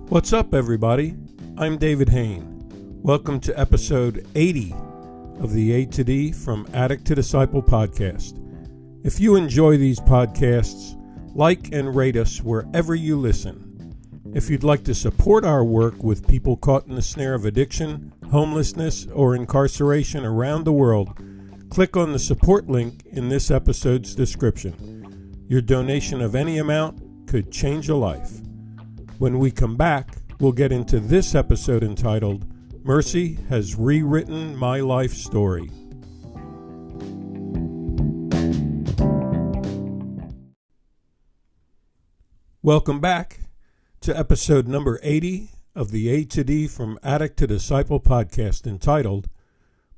What's up, everybody? I'm David Hain. Welcome to episode 80 of the A to D from Addict to Disciple podcast. If you enjoy these podcasts, like and rate us wherever you listen. If you'd like to support our work with people caught in the snare of addiction, homelessness, or incarceration around the world, click on the support link in this episode's description. Your donation of any amount could change a life. When we come back, we'll get into this episode entitled, Mercy Has Rewritten My Life Story. Welcome back to episode number 80 of the A to D from Addict to Disciple podcast entitled,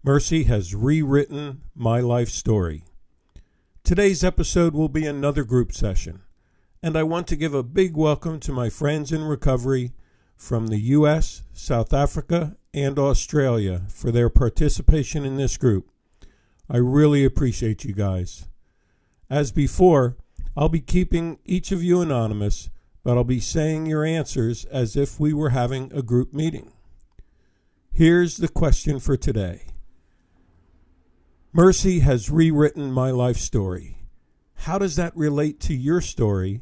Mercy Has Rewritten My Life Story. Today's episode will be another group session, and I want to give a big welcome to my friends in recovery from the U.S., South Africa, and Australia for their participation in this group. I really appreciate you guys. As before, I'll be keeping each of you anonymous, but I'll be saying your answers as if we were having a group meeting. Here's the question for today. Mercy has rewritten my life story. How does that relate to your story?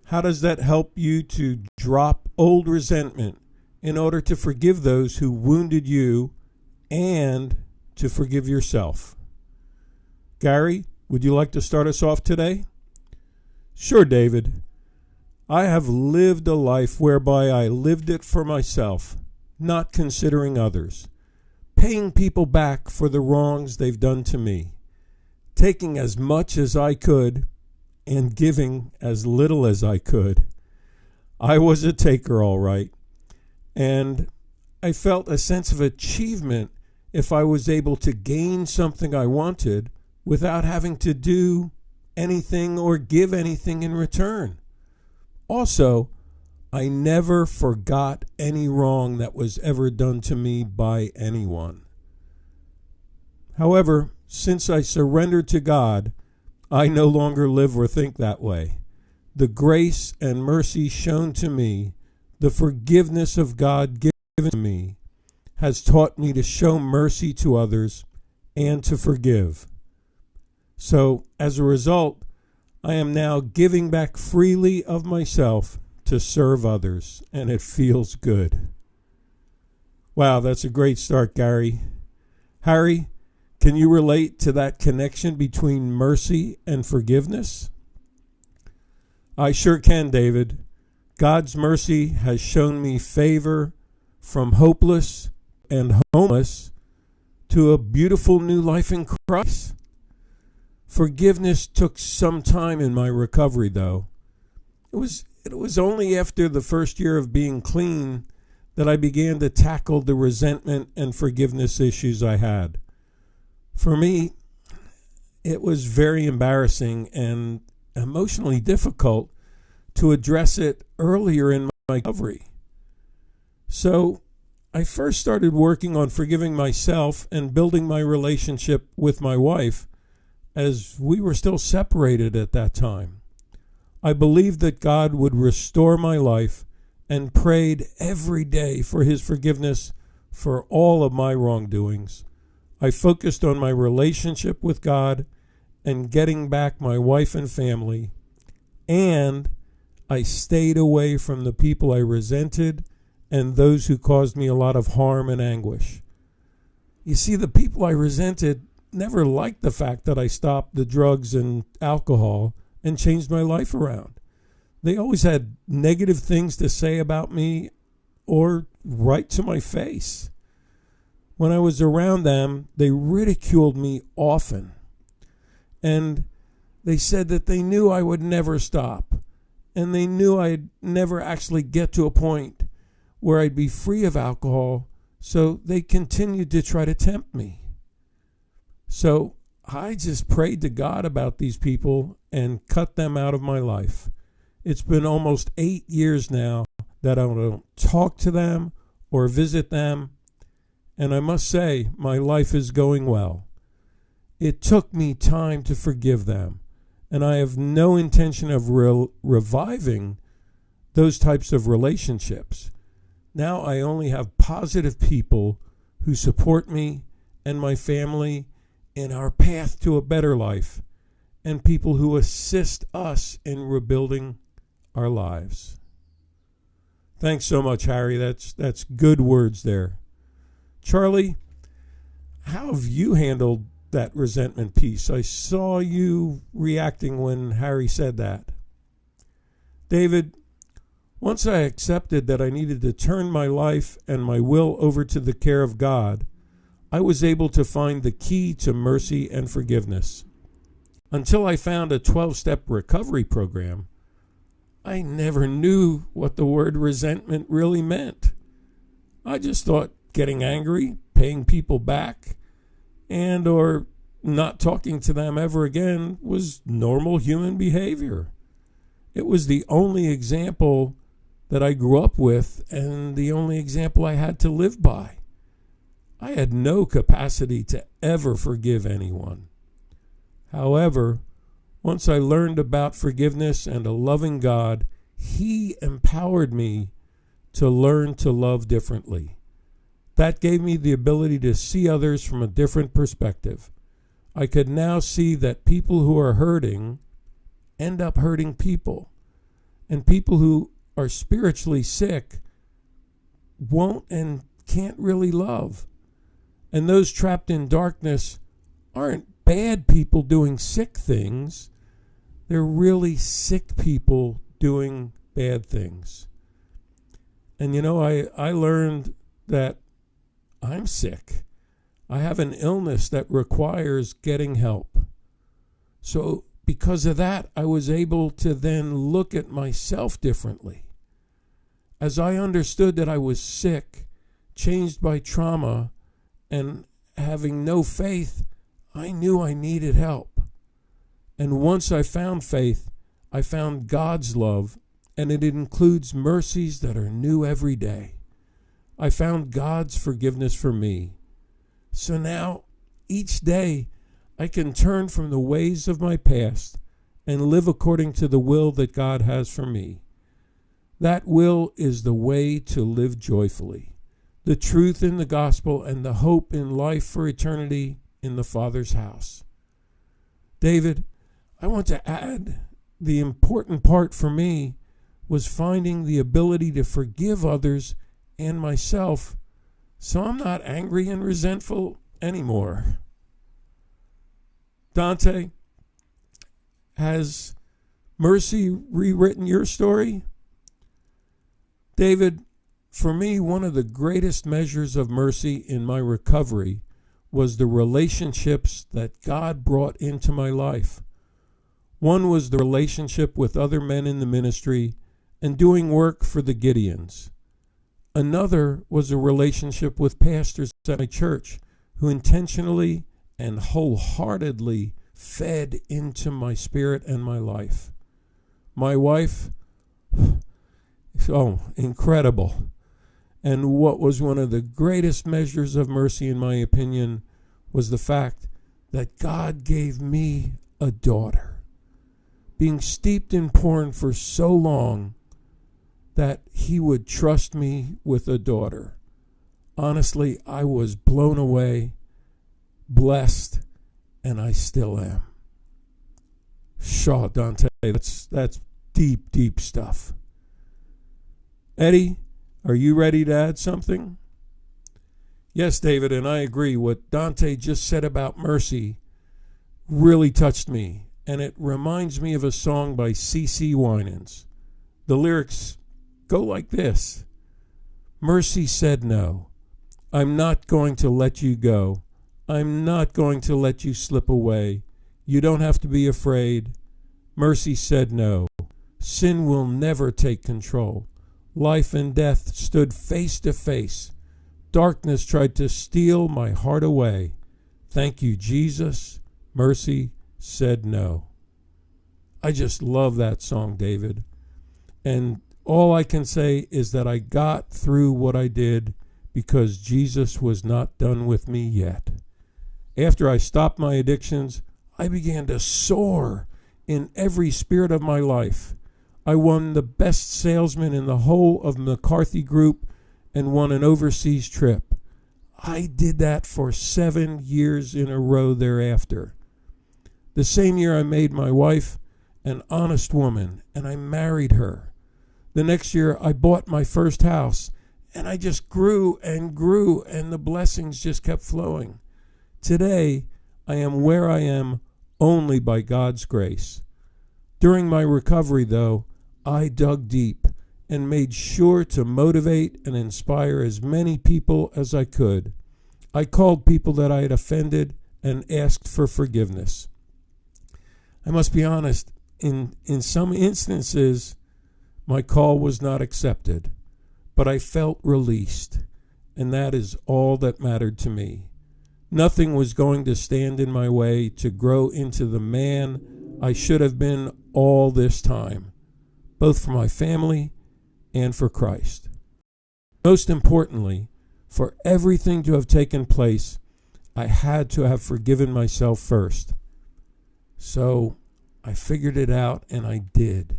How does that help you to drop old resentment in order to forgive those who wounded you and to forgive yourself? Gary, would you like to start us off today? Sure, David. I have lived a life whereby I lived it for myself, not considering others, paying people back for the wrongs they've done to me, taking as much as I could and giving as little as I could. I was a taker, all right, and I felt a sense of achievement if I was able to gain something I wanted without having to do anything or give anything in return. Also, I never forgot any wrong that was ever done to me by anyone. However, since I surrendered to God, I no longer live or think that way. The grace and mercy shown to me, the forgiveness of God given to me, has taught me to show mercy to others and to forgive. So, as a result, I am now giving back freely of myself to serve others, and it feels good. Wow, that's a great start, Gary. Harry, can you relate to that connection between mercy and forgiveness? I sure can, David. God's mercy has shown me favor from hopeless and homeless to a beautiful new life in Christ. Forgiveness took some time in my recovery, though. It was only after the first year of being clean that I began to tackle the resentment and forgiveness issues I had. For me, it was very embarrassing and emotionally difficult to address it earlier in my recovery. So I first started working on forgiving myself and building my relationship with my wife, as we were still separated at that time. I believed that God would restore my life and prayed every day for His forgiveness for all of my wrongdoings. I focused on my relationship with God and getting back my wife and family, and I stayed away from the people I resented and those who caused me a lot of harm and anguish. You see, the people I resented never liked the fact that I stopped the drugs and alcohol and changed my life around. They always had negative things to say about me or right to my face. When I was around them, they ridiculed me often. And they said that they knew I would never stop. And they knew I'd never actually get to a point where I'd be free of alcohol. So they continued to try to tempt me. So I just prayed to God about these people and cut them out of my life. It's been almost 8 years now that I don't talk to them or visit them. And I must say, my life is going well. It took me time to forgive them, and I have no intention of reviving those types of relationships. Now I only have positive people who support me and my family in our path to a better life, and people who assist us in rebuilding our lives. Thanks so much, Harry. That's good words there. Charlie, how have you handled that resentment piece? I saw you reacting when Harry said that. David, once I accepted that I needed to turn my life and my will over to the care of God, I was able to find the key to mercy and forgiveness. Until I found a 12-step recovery program, I never knew what the word resentment really meant. I just thought getting angry, paying people back, and or not talking to them ever again was normal human behavior. It was the only example that I grew up with and the only example I had to live by. I had no capacity to ever forgive anyone. However, once I learned about forgiveness and a loving God, He empowered me to learn to love differently. That gave me the ability to see others from a different perspective. I could now see that people who are hurting end up hurting people, and people who are spiritually sick won't and can't really love. And those trapped in darkness aren't bad people doing sick things. They're really sick people doing bad things. And I learned that I'm sick. I have an illness that requires getting help. So because of that, I was able to then look at myself differently. As I understood that I was sick, changed by trauma, and having no faith, I knew I needed help. And once I found faith, I found God's love, and it includes mercies that are new every day. I found God's forgiveness for me. So now, each day, I can turn from the ways of my past and live according to the will that God has for me. That will is the way to live joyfully, the truth in the gospel, and the hope in life for eternity in the Father's house. David, I want to add the important part for me was finding the ability to forgive others and myself, so I'm not angry and resentful anymore. Dante, has mercy rewritten your story? David, for me, one of the greatest measures of mercy in my recovery was the relationships that God brought into my life. One was the relationship with other men in the ministry and doing work for the Gideons. Another was a relationship with pastors at my church who intentionally and wholeheartedly fed into my spirit and my life. My wife, incredible. And what was one of the greatest measures of mercy, in my opinion, was the fact that God gave me a daughter. Being steeped in porn for so long that He would trust me with a daughter. Honestly, I was blown away, blessed, and I still am. Shaw, Dante, that's deep, deep stuff. Eddie, are you ready to add something? Yes, David, and I agree. What Dante just said about mercy really touched me, and it reminds me of a song by C.C. Winans. The lyrics go like this. Mercy said no. I'm not going to let you go. I'm not going to let you slip away. You don't have to be afraid. Mercy said no. Sin will never take control. Life and death stood face to face. Darkness tried to steal my heart away. Thank you, Jesus. Mercy said no. I just love that song, David. And all I can say is that I got through what I did because Jesus was not done with me yet. After I stopped my addictions, I began to soar in every spirit of my life. I won the best salesman in the whole of McCarthy Group and won an overseas trip. I did that for 7 years in a row thereafter. The same year I made my wife an honest woman, and I married her. The next year I bought my first house, and I just grew, and the blessings just kept flowing. Today, I am where I am only by God's grace. During my recovery, though, I dug deep and made sure to motivate and inspire as many people as I could. I called people that I had offended and asked for forgiveness. I must be honest, in some instances, my call was not accepted, but I felt released, and that is all that mattered to me. Nothing was going to stand in my way to grow into the man I should have been all this time, both for my family and for Christ. Most importantly, for everything to have taken place, I had to have forgiven myself first. So I figured it out, and I did.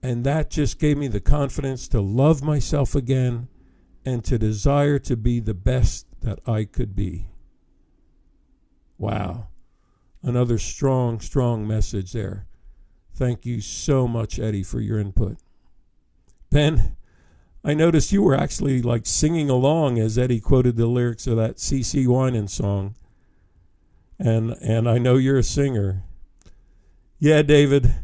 And that just gave me the confidence to love myself again and to desire to be the best that I could be. Wow. Another strong message there. Thank you so much, Eddie, for your input. Ben, I noticed you were actually like singing along as Eddie quoted the lyrics of that C.C. Winans song. And I know you're a singer. Yeah, David,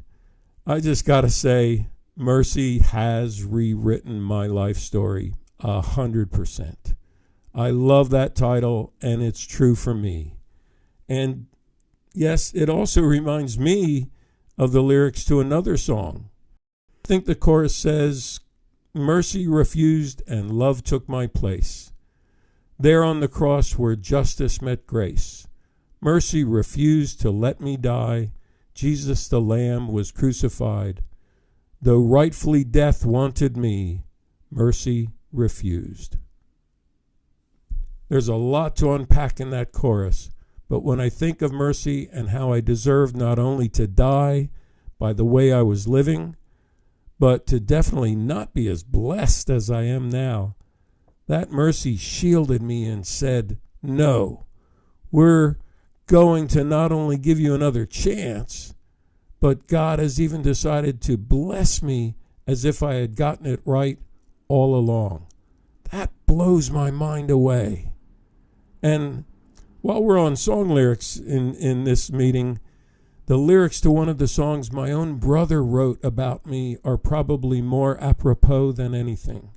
I just got to say, Mercy has rewritten my life story 100%. I love that title, and it's true for me. And yes, it also reminds me of the lyrics to another song. I think the chorus says, "Mercy refused and love took my place. There on the cross where justice met grace. Mercy refused to let me die. Jesus the Lamb was crucified. Though rightfully death wanted me, mercy refused." There's a lot to unpack in that chorus, but when I think of mercy and how I deserved not only to die by the way I was living, but to definitely not be as blessed as I am now, that mercy shielded me and said, "No, we're going to not only give you another chance, but God has even decided to bless me as if I had gotten it right all along." That blows my mind away. And while we're on song lyrics in this meeting, the lyrics to one of the songs my own brother wrote about me are probably more apropos than anything.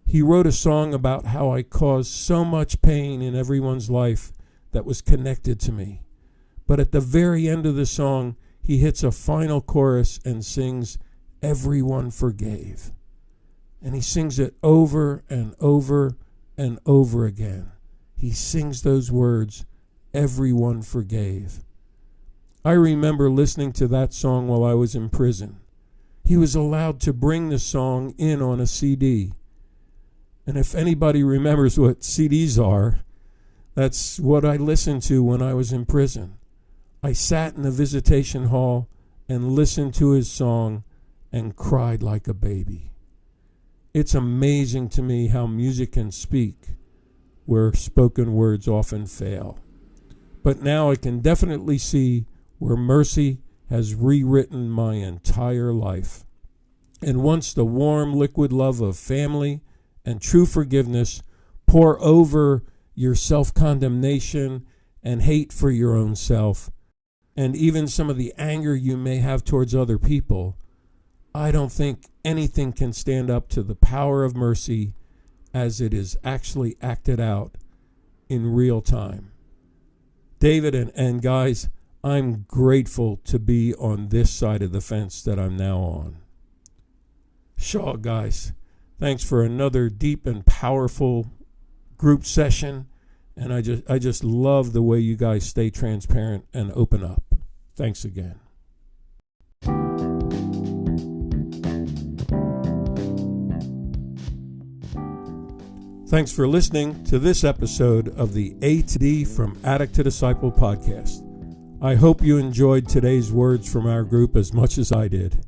He wrote a song about how I caused so much pain in everyone's life that was connected to me. But at the very end of the song, he hits a final chorus and sings, "Everyone forgave." And he sings it over and over and over again. He sings those words, "Everyone forgave." I remember listening to that song while I was in prison. He was allowed to bring the song in on a CD. And if anybody remembers what CDs are, that's what I listened to when I was in prison. I sat in the visitation hall and listened to his song and cried like a baby. It's amazing to me how music can speak where spoken words often fail. But now I can definitely see where mercy has rewritten my entire life. And once the warm liquid love of family and true forgiveness pour over your self-condemnation and hate for your own self, and even some of the anger you may have towards other people, I don't think anything can stand up to the power of mercy as it is actually acted out in real time. David and guys, I'm grateful to be on this side of the fence that I'm now on. Shaw, guys, thanks for another deep and powerful group session. And I just love the way you guys stay transparent and open up. Thanks again. Thanks for listening to this episode of the A to D from Addict to Disciple podcast. I hope you enjoyed today's words from our group as much as I did.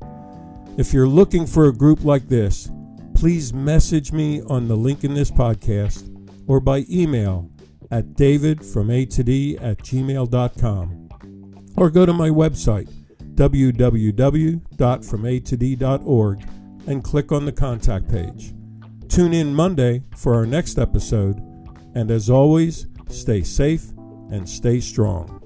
If you're looking for a group like this, please message me on the link in this podcast or by email at davidfromatod@gmail.com, or go to my website www.fromatod.org and click on the contact page. Tune in Monday for our next episode, and as always, stay safe and stay strong.